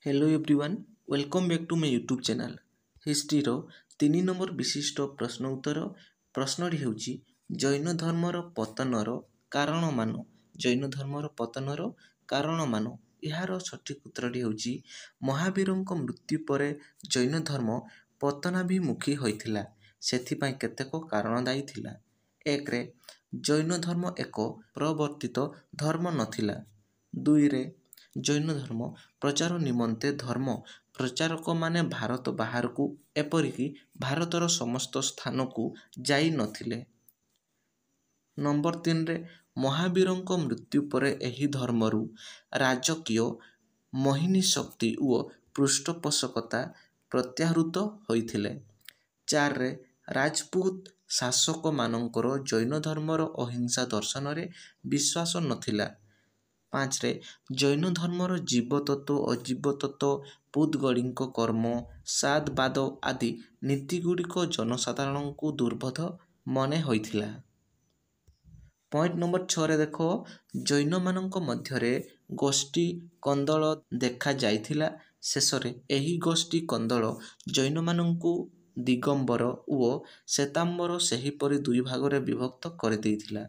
Hello everyone welcome back to my YouTube channel history रो 3 number विशिष्ट प्रश्न उत्तर प्रश्नटी ହେଉଛି जैन धर्मर पतनर कारण मान जैन धर्मर पतनर कारण मान यार सठिक उत्तरटी ହେଉଛି महावीरଙ୍କ मृत्यु पर जैन धर्म पतनाभिमुखी होइथिला सेथिपाई केतेक कारण दायी थिला। एक रे जैन धर्म एक प्रवर्तित धर्म नथिला। दुई रे जैन धर्म प्रचार निमंते धर्म प्रचारक माने भारत बाहर को एपरिकी भारतर समस्त स्थान को जाई नथिले। नंबर 3 रे महावीरଙ୍କ मृत्यु पर एही धर्मरु राजकीय मोहिनी शक्ति व पृष्ठपोषकता प्रत्याहृत होइथिले। 4 रे राजपूत शासक मानकर जैन धर्मर अहिंसा दर्शन रे विश्वास नथिला। 5 रे जैन धर्मर जीवतत्व अजीवतत्व पुद्गलिंक कर्म सादबाद आदि नीतिगुड़िक जनसाधारण को दुर्बोध मने होइथिला। पॉइंट नंबर 6 रे देखो जैन मानक मध्यरे गोष्ठी कंदल देखा जाइथिला। शेषरे एही गोष्ठी कंदल जैन मानकु दिगंबर व श्वेतांबर सेहीपरि दुई भागरे विभक्त कर देइथिला।